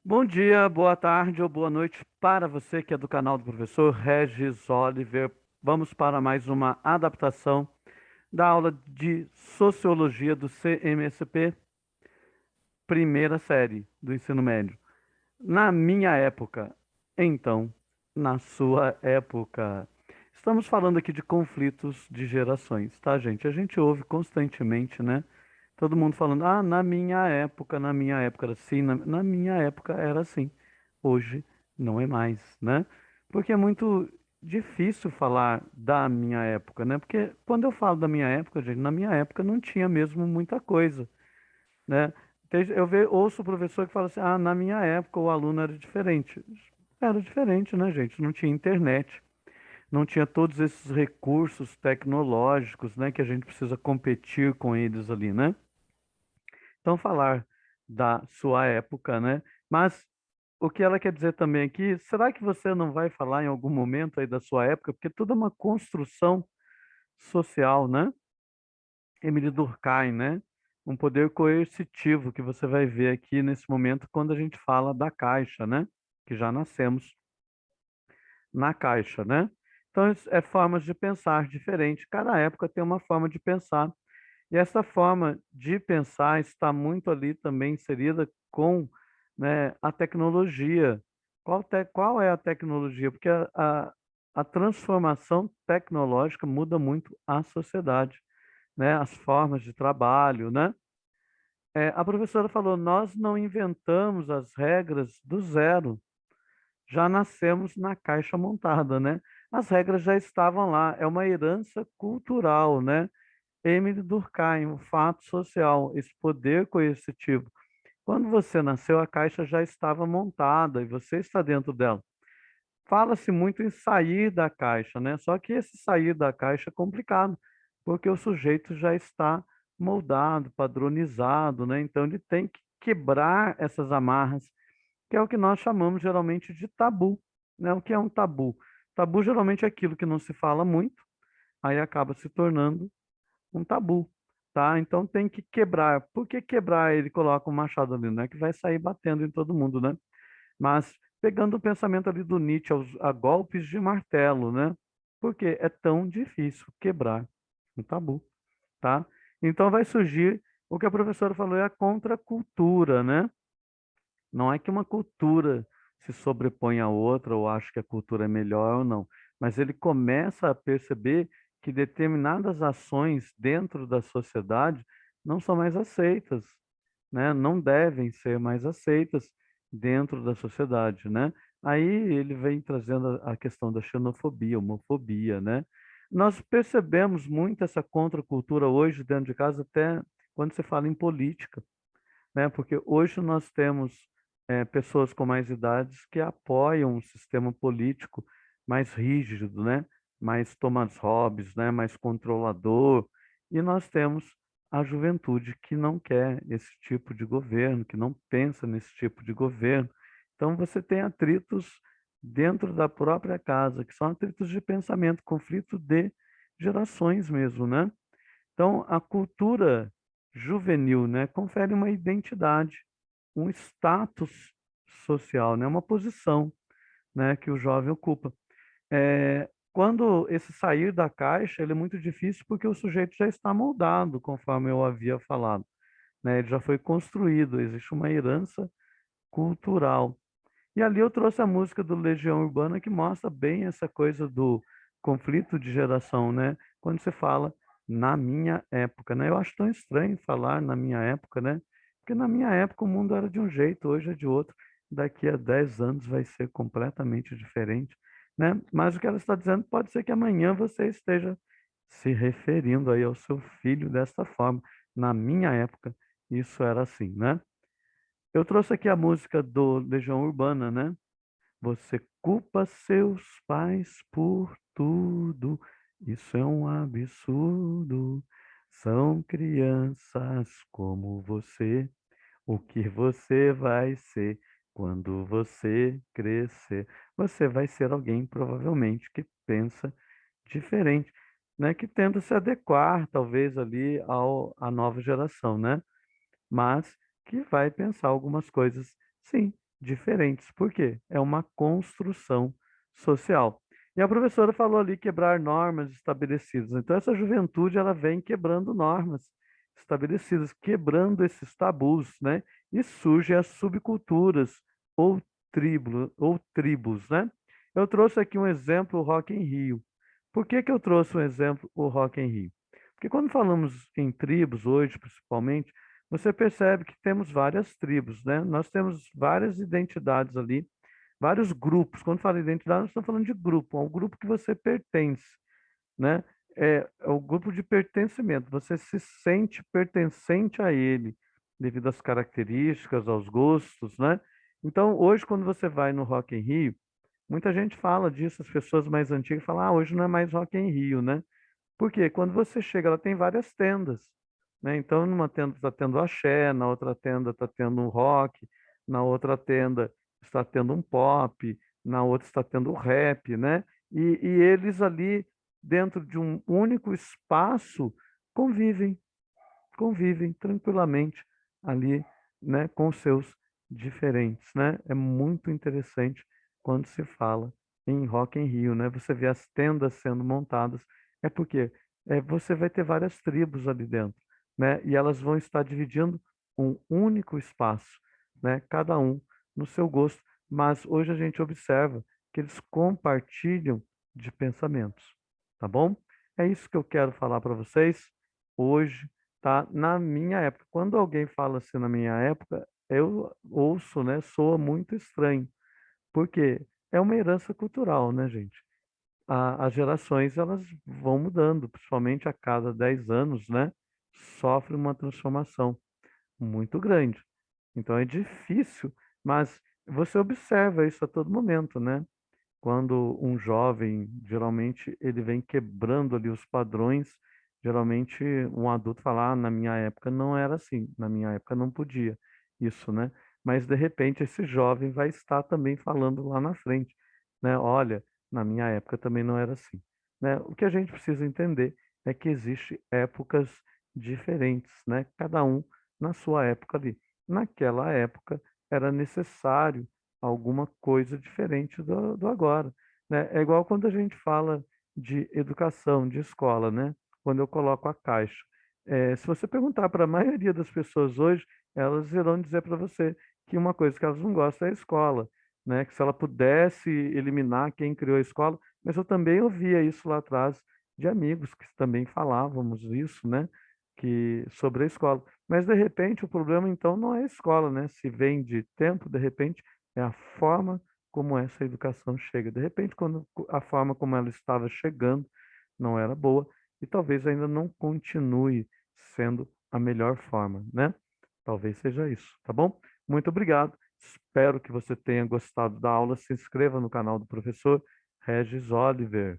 Bom dia, boa tarde ou boa noite para você que é do canal do professor Regis Oliver. Vamos para mais uma adaptação da aula de Sociologia do CMSP, primeira série do ensino médio. Na minha época, então, na sua época. Estamos falando aqui de conflitos de gerações, tá, gente? A gente ouve constantemente, né? Todo mundo falando, na minha época era assim, na minha época era assim. Hoje não é mais, né? Porque é muito difícil falar da minha época, né? Porque quando eu falo da minha época, gente, na minha época não tinha mesmo muita coisa, né? Ouço o professor que fala assim, na minha época o aluno era diferente. Era diferente, né, gente? Não tinha internet, não tinha todos esses recursos tecnológicos, né, que a gente precisa competir com eles ali, né? Então, falar da sua época, né? Mas o que ela quer dizer também aqui, será que você não vai falar em algum momento aí da sua época? Porque tudo é uma construção social, né? Emily Durkheim, né? Um poder coercitivo que você vai ver aqui nesse momento quando a gente fala da Caixa, né? Que já nascemos na Caixa, né? Então, isso é formas de pensar diferente. Cada época tem uma forma de pensar. E essa forma de pensar está muito ali também inserida com, né, a tecnologia. Qual é a tecnologia? Porque a transformação tecnológica muda muito a sociedade, né? As formas de trabalho, né? A professora falou, nós não inventamos as regras do zero, já nascemos na caixa montada, né? As regras já estavam lá, é uma herança cultural, né? Emile Durkheim, o fato social, esse poder coercitivo. Quando você nasceu, a caixa já estava montada e você está dentro dela. Fala-se muito em sair da caixa, né? Só que esse sair da caixa é complicado, porque o sujeito já está moldado, padronizado, né? Então ele tem que quebrar essas amarras, que é o que nós chamamos geralmente de tabu, né? O que é um tabu? Tabu geralmente é aquilo que não se fala muito, aí acaba se tornando um tabu, tá? Então tem que quebrar. Por que quebrar? Ele coloca um machado ali, não é que vai sair batendo em todo mundo, né? Mas pegando o pensamento ali do Nietzsche a golpes de martelo, né? Porque é tão difícil quebrar um tabu, tá? Então vai surgir o que a professora falou, é a contracultura, né? Não é que uma cultura se sobrepõe à outra ou acha que a cultura é melhor ou não, mas ele começa a perceber que determinadas ações dentro da sociedade não são mais aceitas, né? Não devem ser mais aceitas dentro da sociedade, né? Aí ele vem trazendo a questão da xenofobia, homofobia, né? Nós percebemos muito essa contracultura hoje dentro de casa, até quando se fala em política, né? Porque hoje nós temos pessoas com mais idades que apoiam um sistema político mais rígido, né? Mais Thomas Hobbes, né? Mais controlador. E nós temos a juventude que não quer esse tipo de governo, que não pensa nesse tipo de governo. Então você tem atritos dentro da própria casa, que são atritos de pensamento, conflito de gerações mesmo, né? Então, a cultura juvenil, né, confere uma identidade, um status social, né, uma posição, né, que o jovem ocupa. Quando esse sair da caixa, ele é muito difícil porque o sujeito já está moldado, conforme eu havia falado, né, ele já foi construído, existe uma herança cultural. E ali eu trouxe a música do Legião Urbana que mostra bem essa coisa do conflito de geração, né? Quando você fala na minha época, né? Eu acho tão estranho falar na minha época, né? Porque na minha época o mundo era de um jeito, hoje é de outro. Daqui a 10 anos vai ser completamente diferente, né? Mas o que ela está dizendo pode ser que amanhã você esteja se referindo aí ao seu filho desta forma. Na minha época, isso era assim, né? Eu trouxe aqui a música do Legião Urbana, né? Você culpa seus pais por tudo. Isso é um absurdo. São crianças como você. O que você vai ser quando você crescer? Você vai ser alguém, provavelmente, que pensa diferente, né? Que tenta se adequar, talvez, ali à nova geração, né? Mas que vai pensar algumas coisas, sim, diferentes. Por quê? É uma construção social. E a professora falou ali quebrar normas estabelecidas. Então, essa juventude ela vem quebrando normas estabelecidas, quebrando esses tabus, né? E surgem as subculturas ou tribos, né? Eu trouxe aqui um exemplo, o Rock em Rio. Por que que eu trouxe um exemplo, o Rock em Rio? Porque quando falamos em tribos, hoje principalmente, você percebe que temos várias tribos, né? Nós temos várias identidades ali, vários grupos. Quando fala identidade, nós estamos falando de grupo, ao grupo que você pertence, né? É o grupo de pertencimento. Você se sente pertencente a ele, devido às características, aos gostos, né? Então, hoje, quando você vai no Rock em Rio, muita gente fala disso, as pessoas mais antigas falam, ah, hoje não é mais Rock em Rio, né? Porque quando você chega, ela tem várias tendas, né? Então, numa tenda está tendo axé, na outra tenda está tendo um rock, na outra tenda está tendo um pop, na outra está tendo um rap, né? E eles ali, dentro de um único espaço, convivem, convivem tranquilamente ali, né? Com seus diferentes, né? É muito interessante quando se fala em Rock em Rio, né? Você vê as tendas sendo montadas, é porque você vai ter várias tribos ali dentro, né? E elas vão estar dividindo um único espaço, né? Cada um no seu gosto, mas hoje a gente observa que eles compartilham de pensamentos, tá bom? É isso que eu quero falar para vocês hoje, tá? Na minha época, quando alguém fala assim na minha época, eu ouço, né? Soa muito estranho, porque é uma herança cultural, né, gente? As gerações elas vão mudando, principalmente a cada 10 anos, né? Sofre uma transformação muito grande. Então é difícil, mas você observa isso a todo momento, né? Quando um jovem, geralmente, ele vem quebrando ali os padrões, geralmente um adulto fala, ah, na minha época não era assim, na minha época não podia isso, né? Mas de repente esse jovem vai estar também falando lá na frente, né? Olha, na minha época também não era assim, né? O que a gente precisa entender é que existe épocas diferentes, né? Cada um na sua época ali. Naquela época era necessário alguma coisa diferente do agora, né? É igual quando a gente fala de educação, de escola, né? Quando eu coloco a caixa. Se você perguntar para a maioria das pessoas hoje, elas irão dizer para você que uma coisa que elas não gostam é a escola, né? Que se ela pudesse eliminar quem criou a escola, mas eu também ouvia isso lá atrás de amigos que também falávamos isso, né? Que sobre a escola. Mas de repente o problema então não é a escola, né? Se vem de tempo, de repente é a forma como essa educação chega. De repente, quando a forma como ela estava chegando não era boa e talvez ainda não continue sendo a melhor forma, né? Talvez seja isso, tá bom? Muito obrigado. Espero que você tenha gostado da aula. Se inscreva no canal do professor Regis Oliver.